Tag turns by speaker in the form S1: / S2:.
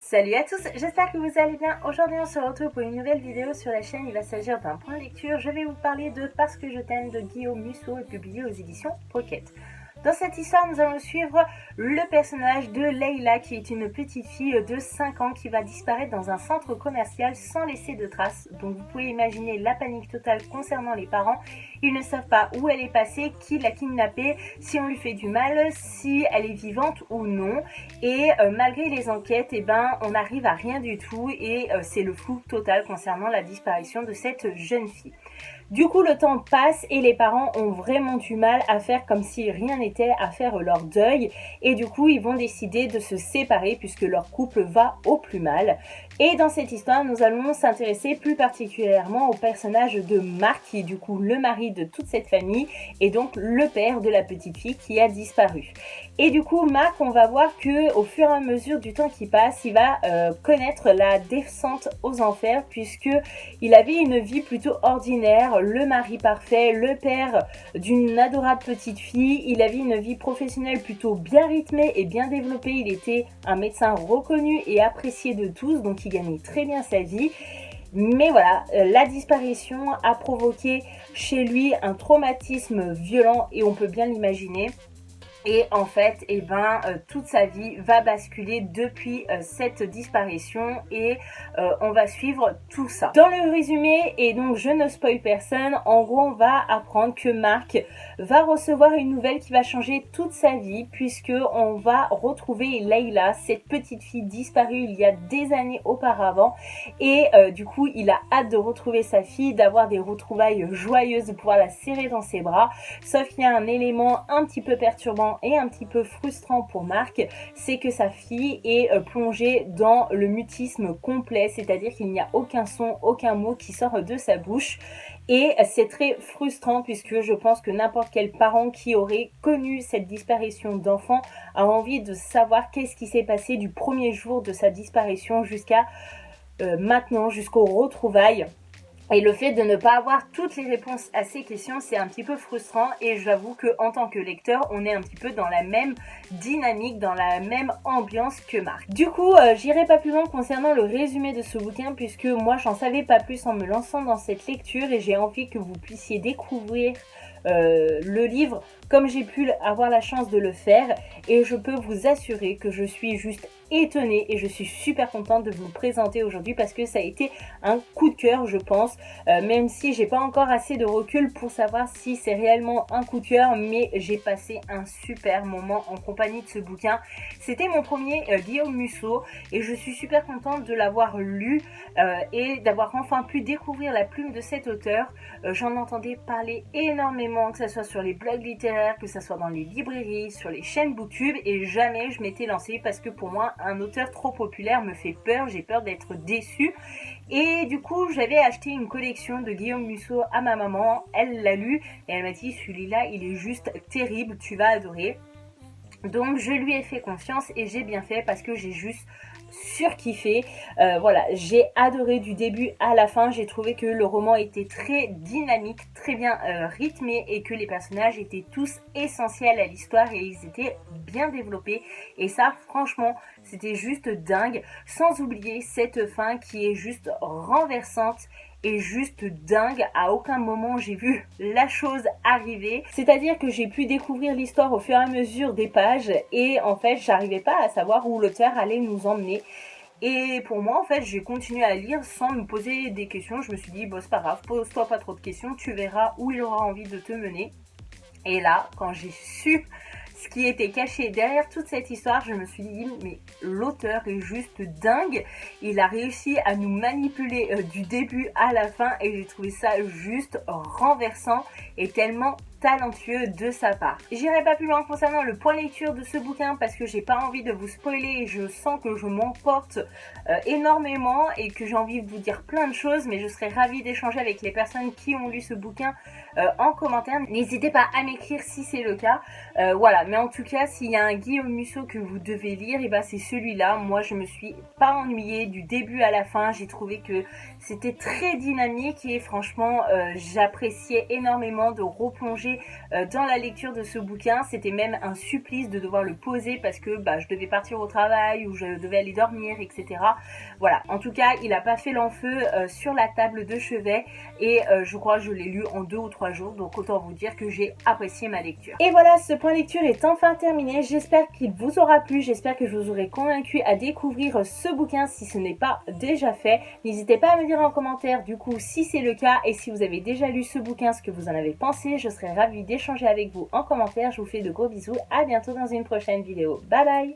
S1: Salut à tous, j'espère que vous allez bien. Aujourd'hui on se retrouve pour une nouvelle vidéo sur la chaîne. Il va s'agir d'un point de lecture. Je vais vous parler de Parce que je t'aime de Guillaume Musso, publié aux éditions Pocket. Dans cette histoire, nous allons suivre le personnage de Leila, qui est une petite fille de 5 ans qui va disparaître dans un centre commercial sans laisser de traces. Donc vous pouvez imaginer la panique totale concernant les parents. Ils ne savent pas où elle est passée, qui l'a kidnappée, si on lui fait du mal, si elle est vivante ou non. Et malgré les enquêtes, on n'arrive à rien du tout et c'est le flou total concernant la disparition de cette jeune fille. Du coup, le temps passe et les parents ont vraiment du mal à faire comme si rien n'était, à faire leur deuil. Et du coup, ils vont décider de se séparer puisque leur couple va au plus mal. Et dans cette histoire, nous allons s'intéresser plus particulièrement au personnage de Marc, qui est du coup le mari de toute cette famille et donc le père de la petite fille qui a disparu. Et du coup, Marc, on va voir que au fur et à mesure du temps qui passe, il va connaître la descente aux enfers puisque il avait une vie plutôt ordinaire, le mari parfait, le père d'une adorable petite fille. Il avait une vie professionnelle plutôt bien rythmée et bien développée. Il était un médecin reconnu et apprécié de tous, donc il gagnait très bien sa vie. Mais voilà, la disparition a provoqué chez lui un traumatisme violent et on peut bien l'imaginer. Et en fait, toute sa vie va basculer depuis cette disparition et on va suivre tout ça. Dans le résumé, et donc je ne spoil personne, en gros on va apprendre que Marc va recevoir une nouvelle qui va changer toute sa vie puisque on va retrouver Leila, cette petite fille disparue il y a des années auparavant et du coup il a hâte de retrouver sa fille, d'avoir des retrouvailles joyeuses, de pouvoir la serrer dans ses bras. Sauf qu'il y a un élément un petit peu perturbant et un petit peu frustrant pour Marc, c'est que sa fille est plongée dans le mutisme complet, c'est-à-dire qu'il n'y a aucun son, aucun mot qui sort de sa bouche. Et c'est très frustrant puisque je pense que n'importe quel parent qui aurait connu cette disparition d'enfant a envie de savoir qu'est-ce qui s'est passé du premier jour de sa disparition jusqu'à maintenant, jusqu'aux retrouvailles. Et le fait de ne pas avoir toutes les réponses à ces questions, c'est un petit peu frustrant et j'avoue qu'en tant que lecteur, on est un petit peu dans la même dynamique, dans la même ambiance que Marc. Du coup, j'irai pas plus loin concernant le résumé de ce bouquin puisque moi, j'en savais pas plus en me lançant dans cette lecture et j'ai envie que vous puissiez découvrir le livre comme j'ai pu avoir la chance de le faire et je peux vous assurer que je suis juste étonnée et je suis super contente de vous le présenter aujourd'hui parce que ça a été un coup de cœur je pense, même si j'ai pas encore assez de recul pour savoir si c'est réellement un coup de cœur, mais j'ai passé un super moment en compagnie de ce bouquin. C'était mon premier Guillaume Musso et je suis super contente de l'avoir lu et d'avoir enfin pu découvrir la plume de cet auteur. J'en entendais parler énormément, que ce soit sur les blogs littéraires, que ce soit dans les librairies, sur les chaînes Booktube et jamais je m'étais lancée parce que pour moi un auteur trop populaire me fait peur, j'ai peur d'être déçue. Et du coup, j'avais acheté une collection de Guillaume Musso à ma maman. Elle l'a lu et elle m'a dit celui-là, il est juste terrible, tu vas adorer. Donc je lui ai fait confiance et j'ai bien fait parce que j'ai juste surkiffé. Voilà, j'ai adoré du début à la fin. J'ai trouvé que le roman était très dynamique, très bien rythmé et que les personnages étaient tous essentiels à l'histoire et ils étaient bien développés. Et ça, franchement, c'était juste dingue. Sans oublier cette fin qui est juste renversante et juste dingue. À aucun moment j'ai vu la chose arriver, c'est-à-dire que j'ai pu découvrir l'histoire au fur et à mesure des pages et en fait j'arrivais pas à savoir où l'auteur allait nous emmener. Et pour moi en fait j'ai continué à lire sans me poser des questions. Je me suis dit bon c'est pas grave, pose-toi pas trop de questions, tu verras où il aura envie de te mener. Et là quand j'ai su ce qui était caché derrière toute cette histoire, je me suis dit mais l'auteur est juste dingue, il a réussi à nous manipuler du début à la fin et j'ai trouvé ça juste renversant et tellement talentueux de sa part. J'irai pas plus loin concernant le point lecture de ce bouquin parce que j'ai pas envie de vous spoiler et je sens que je m'emporte énormément et que j'ai envie de vous dire plein de choses, mais je serais ravie d'échanger avec les personnes qui ont lu ce bouquin en commentaire. N'hésitez pas à m'écrire si c'est le cas. Voilà, mais en tout cas s'il y a un Guillaume Musso que vous devez lire, et c'est celui-là. Moi je me suis pas ennuyée du début à la fin, j'ai trouvé que c'était très dynamique et franchement j'appréciais énormément de replonger plonger dans la lecture de ce bouquin. C'était même un supplice de devoir le poser parce que je devais partir au travail ou je devais aller dormir, etc. Voilà, en tout cas, il n'a pas fait l'enfeu sur la table de chevet et je crois que je l'ai lu en 2 ou 3 jours, donc autant vous dire que j'ai apprécié ma lecture. Et voilà, ce point lecture est enfin terminé. J'espère qu'il vous aura plu, j'espère que je vous aurai convaincu à découvrir ce bouquin si ce n'est pas déjà fait. N'hésitez pas à me dire en commentaire du coup si c'est le cas et si vous avez déjà lu ce bouquin, ce que vous en avez pensé. Je serai ravie d'échanger avec vous en commentaire. Je vous fais de gros bisous, à bientôt dans une prochaine vidéo. Bye bye.